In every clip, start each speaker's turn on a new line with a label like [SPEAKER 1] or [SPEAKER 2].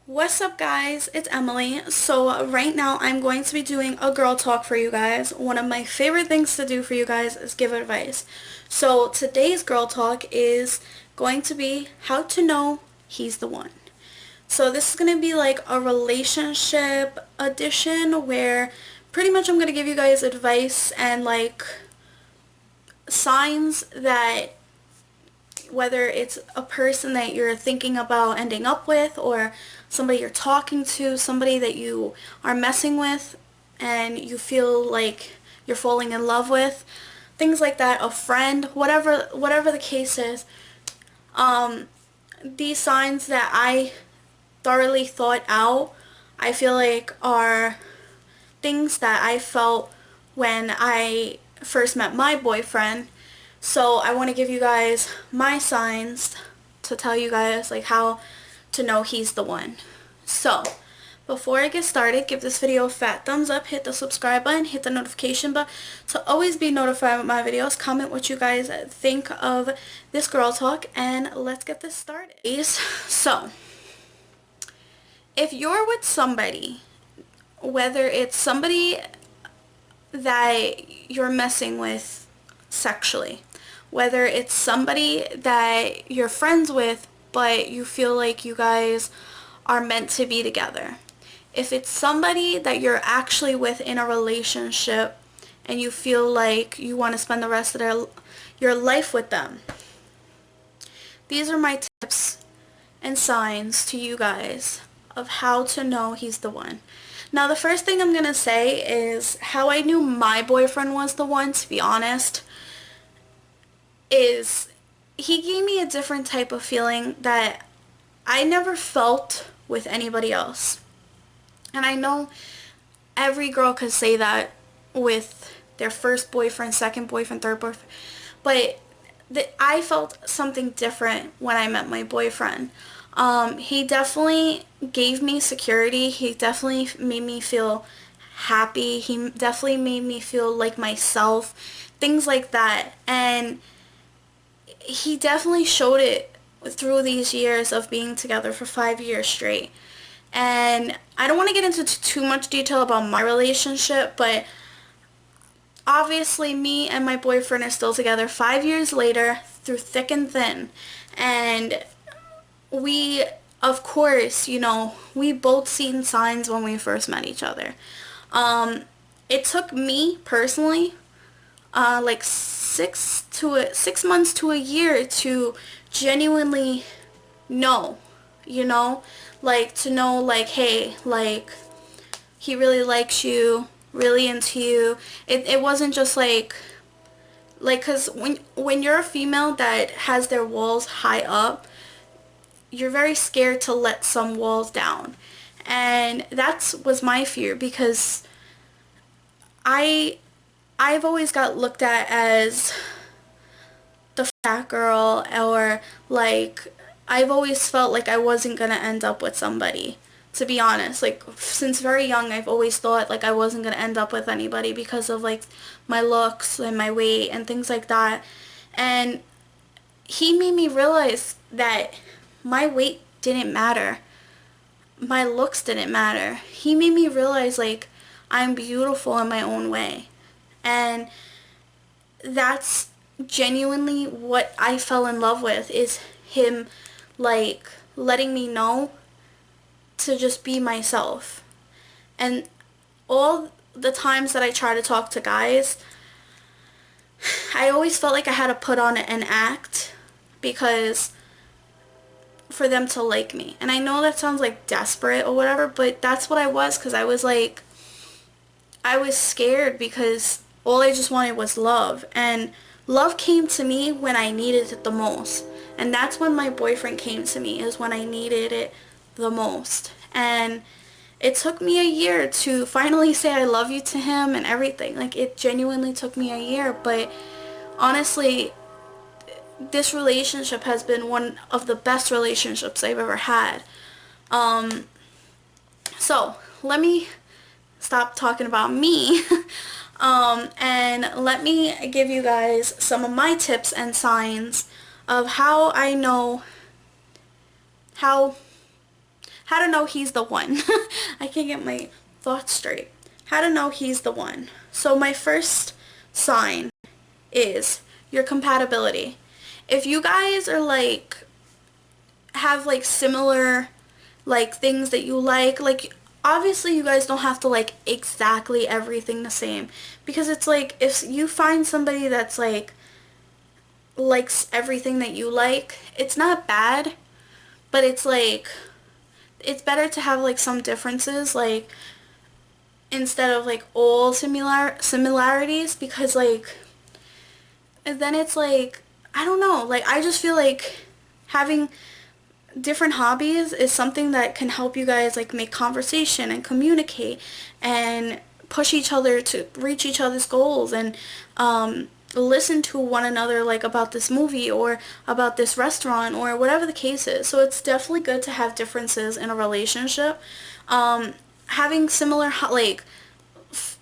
[SPEAKER 1] What's up guys, it's Emily. So right now I'm going to be doing a girl talk for you guys. One of my favorite things to do for you guys is give advice. So today's girl talk is going to be how to know he's the one. So this is going to be like a relationship edition where pretty much I'm going to give you guys advice and like signs that whether it's a person that you're thinking about ending up with or somebody you're talking to, somebody that you are messing with and you feel like you're falling in love with, things like that, a friend, whatever the case is. These signs that I thoroughly thought out, I feel like are things that I felt when I first met my boyfriend. So I want to give you guys my signs to tell you guys like how to know he's the one. So before I get started, give this video a fat thumbs up, hit the subscribe button, hit the notification button to always be notified with my videos. Comment what you guys think of this girl talk and let's get this started. So if you're with somebody, whether it's somebody that you're messing with sexually, whether it's somebody that you're friends with but you feel like you guys are meant to be together, if it's somebody that you're actually with in a relationship and you feel like you want to spend the rest of your life with them, these are my tips and signs to you guys of how to know he's the one. Now, the first thing I'm going to say is how I knew my boyfriend was the one, to be honest, is he gave me a different type of feeling that I never felt with anybody else. And I know every girl could say that with their first boyfriend, second boyfriend, third boyfriend, but I felt something different when I met my boyfriend. He definitely gave me security. He definitely made me feel happy. He definitely made me feel like myself. Things like that. And he definitely showed it through these years of being together for 5 years straight. And I don't want to get into too much detail about my relationship, but obviously me and my boyfriend are still together 5 years later through thick and thin. And we, of course, we both seen signs when we first met each other. It took me personally like 6 months to a year to genuinely know, like to know like, hey, like he really likes you, really into you. It wasn't just like because when you're a female that has their walls high up, you're very scared to let some walls down. And that was my fear because I've always got looked at as the fat girl, or like I've always felt like I wasn't gonna end up with somebody, to be honest. Like since very young I've always thought like I wasn't gonna end up with anybody because of like my looks and my weight and things like that. And he made me realize that my weight didn't matter. My looks didn't matter. He made me realize like I'm beautiful in my own way. And that's genuinely what I fell in love with, is him like letting me know to just be myself. And all the times that I try to talk to guys, I always felt like I had to put on an act because for them to like me. And I know that sounds like desperate or whatever, but that's what I was, because I was like, I was scared because all I just wanted was love. And love came to me when I needed it the most. And that's when my boyfriend came to me, is when I needed it the most. And it took me a year to finally say I love you to him and everything. Like it genuinely took me a year, but honestly, this relationship has been one of the best relationships I've ever had. So let me stop talking about me and let me give you guys some of my tips and signs of how I know how How to know he's the one. I can't get my thoughts straight. How to know he's the one. So my first sign is your compatibility. If you guys are like, have like similar like things that you like obviously you guys don't have to like exactly everything the same, because it's like if you find somebody that's like likes everything that you like, it's not bad, but it's like it's better to have like some differences, like instead of like all similarities, because like and then it's like I don't know, like I just feel like having different hobbies is something that can help you guys like make conversation and communicate and push each other to reach each other's goals, and listen to one another like about this movie or about this restaurant or whatever the case is. So it's definitely good to have differences in a relationship. Having similar like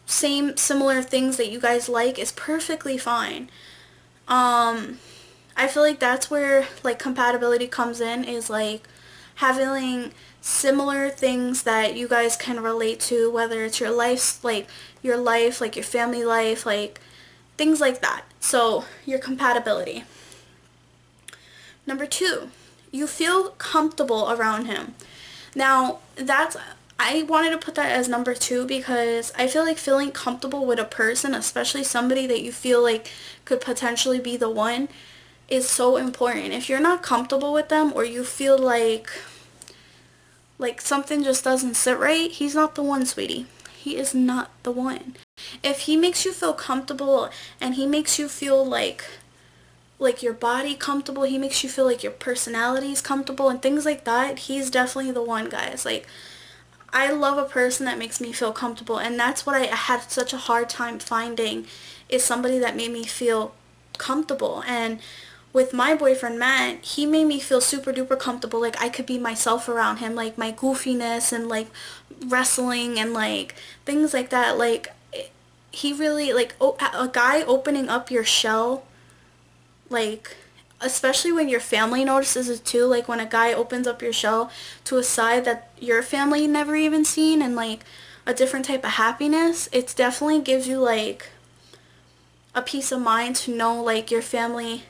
[SPEAKER 1] same similar things that you guys like is perfectly fine. I feel like that's where like compatibility comes in, is like having similar things that you guys can relate to, whether it's your life, like your family life, like things like that. So your compatibility. Number 2, you feel comfortable around him. Now that's, I wanted to put that as number 2 because I feel like feeling comfortable with a person, especially somebody that you feel like could potentially be the one, is so important. If you're not comfortable with them, or you feel like something just doesn't sit right, he's not the one, sweetie. He is not the one. If he makes you feel comfortable and he makes you feel like your body comfortable, he makes you feel like your personality is comfortable and things like that, he's definitely the one, guys. Like I love a person that makes me feel comfortable, and that's what I had such a hard time finding, is somebody that made me feel comfortable. And with my boyfriend Matt, he made me feel super duper comfortable, like I could be myself around him, like my goofiness and like wrestling and like things like that. Like he really like a guy opening up your shell, like especially when your family notices it too, like when a guy opens up your shell to a side that your family never even seen, and like a different type of happiness, it definitely gives you like a peace of mind to know like your family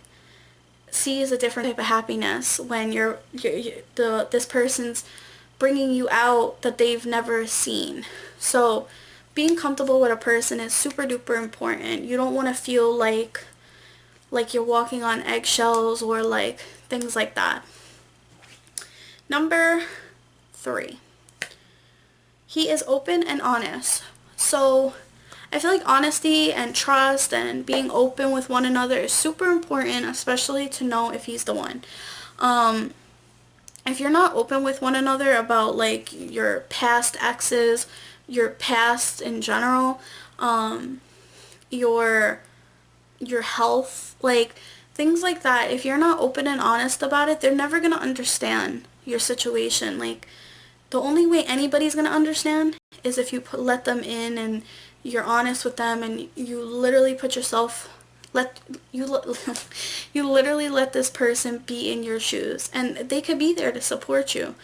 [SPEAKER 1] sees a different type of happiness when this person's bringing you out that they've never seen. So being comfortable with a person is super duper important. You don't want to feel like you're walking on eggshells or like things like that. Number 3, he is open and honest. So I feel like honesty and trust and being open with one another is super important, especially to know if he's the one. If you're not open with one another about like your past exes, your past in general, your health, like things like that, if you're not open and honest about it, they're never going to understand your situation. Like the only way anybody's going to understand is if you let them in and you're honest with them, and you literally put yourself, you literally let this person be in your shoes, and they could be there to support you.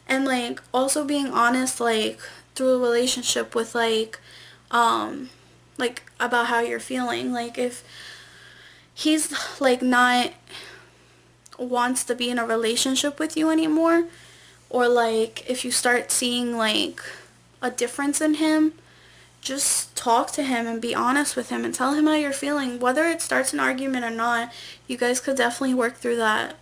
[SPEAKER 1] And like also being honest like through a relationship with like about how you're feeling. Like if he's like not wants to be in a relationship with you anymore, or like if you start seeing like a difference in him, just talk to him and be honest with him and tell him how you're feeling. Whether it starts an argument or not, you guys could definitely work through that.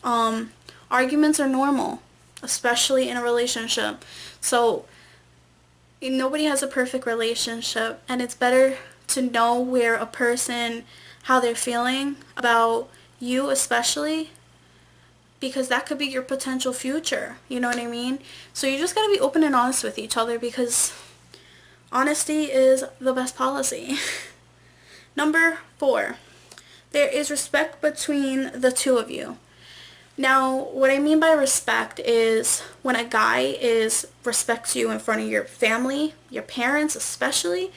[SPEAKER 1] Arguments are normal, especially in a relationship. So nobody has a perfect relationship, and it's better to know where a person, how they're feeling about you especially, because that could be your potential future. You know what I mean? So you just gotta be open and honest with each other, because honesty is the best policy. Number 4, there is respect between the two of you. Now, what I mean by respect is when a guy respects you in front of your family, your parents especially,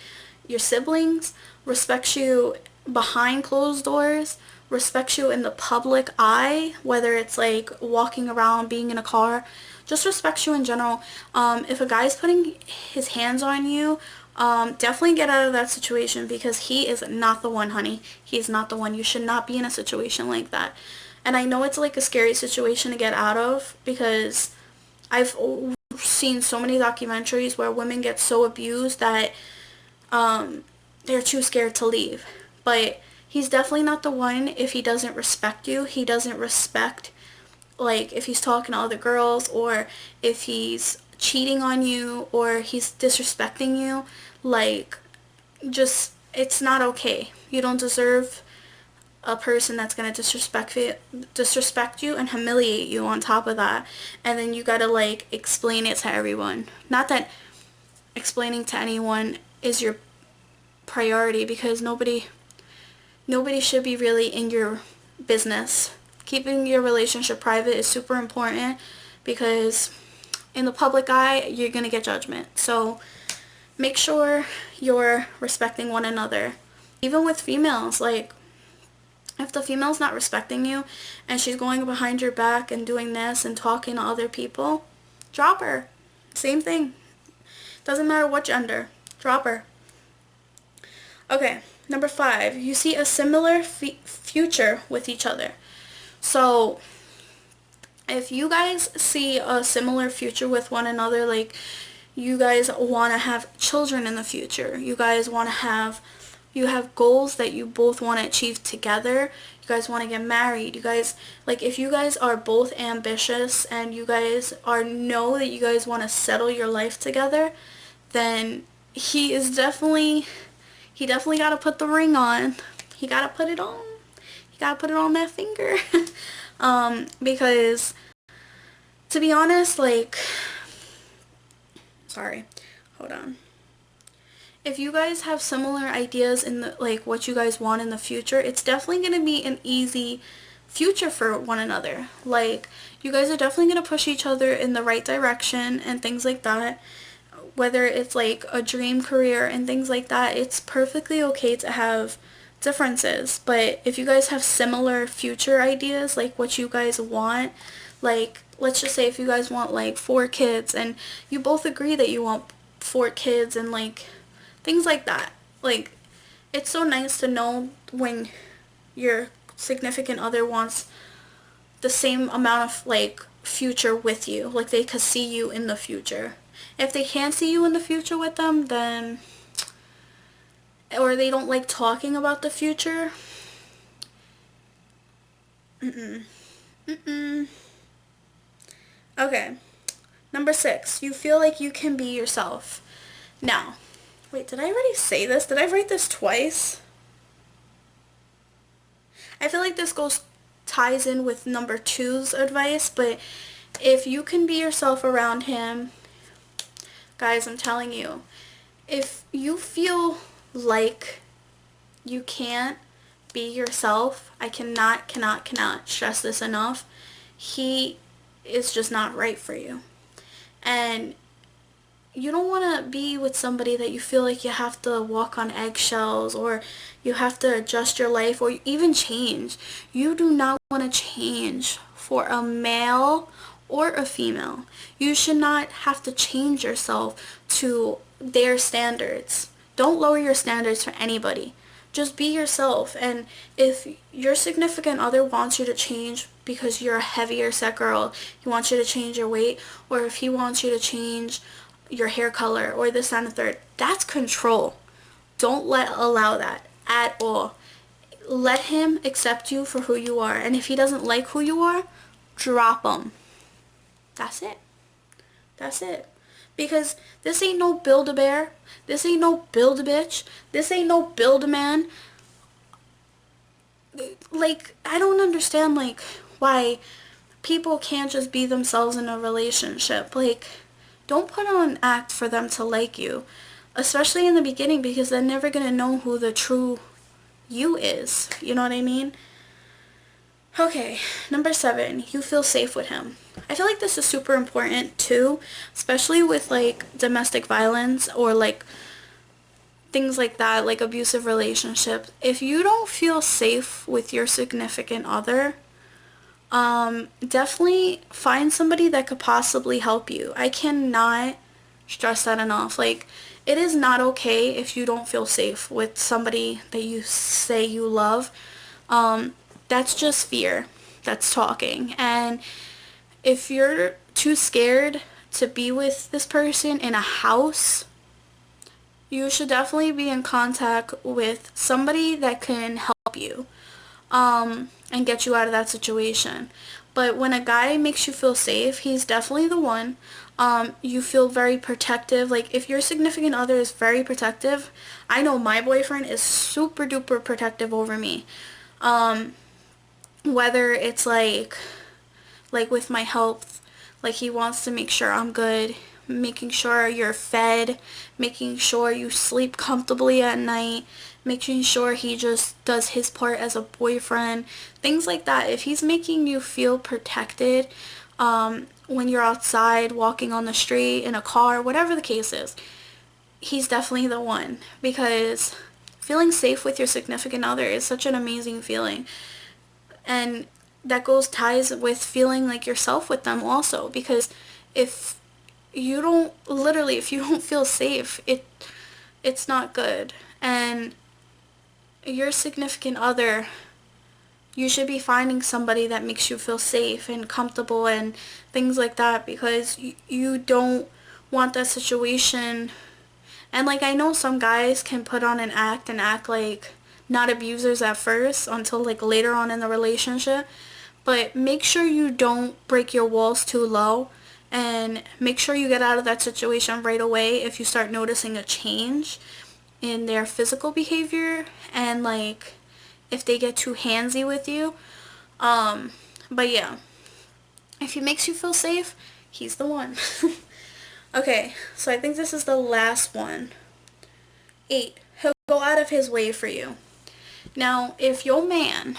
[SPEAKER 1] your siblings, respects you behind closed doors, respects you in the public eye, whether it's like walking around, being in a car, just respects you in general. If a guy's putting his hands on you, definitely get out of that situation, because he is not the one, honey. He is not the one. You should not be in a situation like that. And I know it's like a scary situation to get out of, because I've seen so many documentaries where women get so abused that they're too scared to leave. But he's definitely not the one if he doesn't respect you. He doesn't respect, like, if he's talking to other girls, or if he's cheating on you, or he's disrespecting you. Like, just, it's not okay. You don't deserve a person that's gonna disrespect you and humiliate you on top of that. And then you gotta, like, explain it to everyone. Not that explaining to anyone is your priority, because nobody should be really in your business. Keeping your relationship private is super important, because in the public eye, you're gonna get judgment. So make sure you're respecting one another. Even with females, like, if the female's not respecting you and she's going behind your back and doing this and talking to other people, drop her. Same thing. Doesn't matter what gender. Drop her. Okay, number 5. You see a similar future with each other. So if you guys see a similar future with one another, like, you guys want to have children in the future, you guys want to have, you have goals that you both want to achieve together, you guys want to get married, you guys, like, if you guys are both ambitious and you guys know that you guys want to settle your life together, then he definitely got to put the ring on. He got to put it on. He got to put it on that finger. Because, to be honest, like, sorry, hold on. If you guys have similar ideas in the, like, what you guys want in the future, it's definitely going to be an easy future for one another. Like, you guys are definitely going to push each other in the right direction and things like that. Whether it's like a dream career and things like that, it's perfectly okay to have differences. But if you guys have similar future ideas, like what you guys want, like, let's just say if you guys want like 4 kids and you both agree that you want 4 kids and like things like that, like, it's so nice to know when your significant other wants the same amount of like future with you, like they could see you in the future. If they can't see you in the future with them, then, or they don't like talking about the future, Okay, number 6, you feel like you can be yourself. Now, wait, did I already say this? Did I write this twice? I feel like this ties in with number 2's advice, but if you can be yourself around him, guys, I'm telling you, if you feel like you can't be yourself, I cannot stress this enough, he is just not right for you. And you don't want to be with somebody that you feel like you have to walk on eggshells, or you have to adjust your life, or even change. You do not want to change for a male or a female. You should not have to change yourself to their standards. Don't lower your standards for anybody. Just be yourself. And if your significant other wants you to change because you're a heavier set girl, he wants you to change your weight, or if he wants you to change your hair color or this and the third, that's control. Don't allow that at all. Let him accept you for who you are. And if he doesn't like who you are, drop him. That's it. That's it. Because this ain't no Build-A-Bear. This ain't no Build-A-Bitch. This ain't no Build-A-Man. Like, I don't understand, like, why people can't just be themselves in a relationship. Like, don't put on an act for them to like you. Especially in the beginning, because they're never going to know who the true you is. You know what I mean? Okay, number 7, you feel safe with him. I feel like this is super important too, especially with like domestic violence or like things like that, like abusive relationships. If you don't feel safe with your significant other, Definitely find somebody that could possibly help you. I cannot stress that enough. Like, it is not okay if you don't feel safe with somebody that you say you love. That's just fear that's talking. And if you're too scared to be with this person in a house, you should definitely be in contact with somebody that can help you, and get you out of that situation. But when a guy makes you feel safe, he's definitely the one. You feel very protective. Like, if your significant other is very protective, I know my boyfriend is super duper protective over me. Um, Whether it's like with my health, like he wants to make sure I'm good, making sure you're fed, making sure you sleep comfortably at night, making sure he just does his part as a boyfriend, things like that. If he's making you feel protected, when you're outside, walking on the street, in a car, whatever the case is, he's definitely the one. Because feeling safe with your significant other is such an amazing feeling. And that goes ties with feeling like yourself with them also, because if if you don't feel safe, it's not good. And your significant other, you should be finding somebody that makes you feel safe and comfortable and things like that, because you don't want that situation. And like, I know some guys can put on an act and act like not abusers at first until like later on in the relationship, but make sure you don't break your walls too low, and make sure you get out of that situation right away if you start noticing a change in their physical behavior, and like if they get too handsy with you. But yeah, if he makes you feel safe, he's the one. Okay, so I think this is the last one. 8. He'll go out of his way for you. Now, if your man,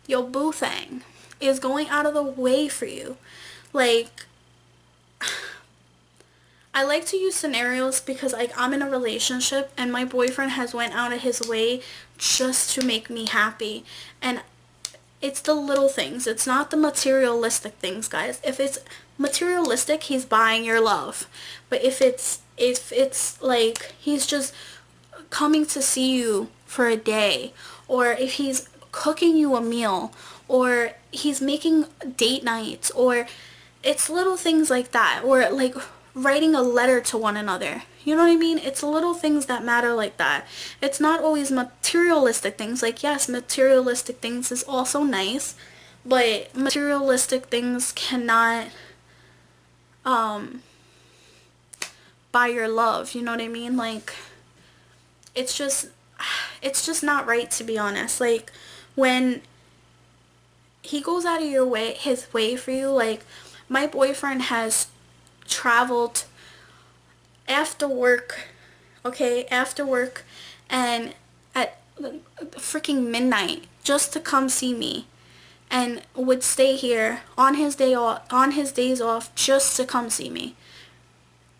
[SPEAKER 1] your boo thing, is going out of the way for you, like, I like to use scenarios because, like, I'm in a relationship and my boyfriend has went out of his way just to make me happy. And it's the little things. It's not the materialistic things, guys. If it's materialistic, he's buying your love. But if it's like he's just coming to see you for a day, or if he's cooking you a meal, or he's making date nights, or it's little things like that, or like writing a letter to one another. You know what I mean? It's little things that matter like that. It's not always materialistic things. Like, yes, materialistic things is also nice, but materialistic things cannot buy your love. You know what I mean? Like, it's just not right, to be honest. Like, when he goes out of his way for you, like, my boyfriend has traveled after work, okay, after work, and at freaking midnight just to come see me, and would stay here on his days off just to come see me.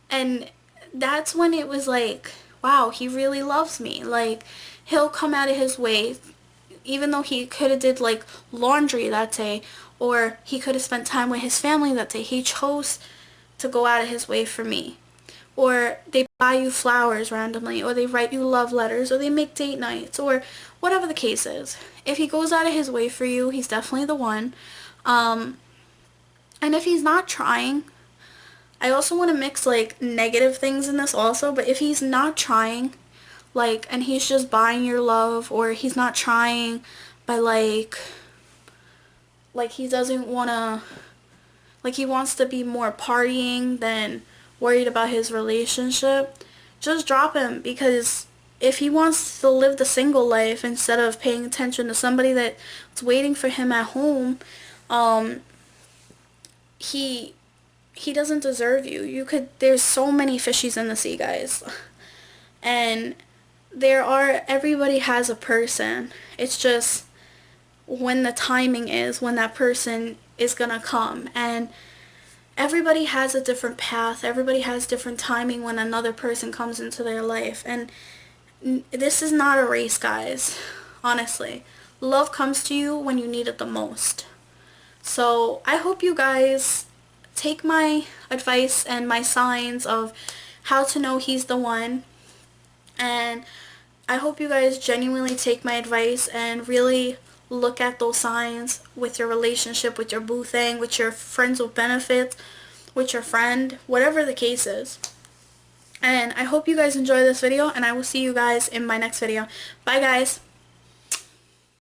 [SPEAKER 1] And that's when it was like, wow, he really loves me. Like, he'll come out of his way, even though he could have did like laundry that day, or he could have spent time with his family that day. He chose to go out of his way for me. Or they buy you flowers randomly, or they write you love letters, or they make date nights, or whatever the case is. If he goes out of his way for you, he's definitely the one. And if he's not trying, I also want to mix like negative things in this also, but if he's not trying, like, and he's just buying your love, or he's not trying by like he doesn't want to, like he wants to be more partying than worried about his relationship, just drop him. Because if he wants to live the single life instead of paying attention to somebody that's waiting for him at home, he doesn't deserve you. There's so many fishies in the sea, guys. And everybody has a person. It's just when the timing is, when that person is gonna come. And everybody has a different path. Everybody has different timing when another person comes into their life. And this is not a race, guys. Honestly. Love comes to you when you need it the most. So I hope you guys take my advice and my signs of how to know he's the one, and I hope you guys genuinely take my advice and really look at those signs with your relationship, with your boo thing, with your friends with benefits, with your friend, whatever the case is. And I hope you guys enjoy this video, and I will see you guys in my next video. Bye guys!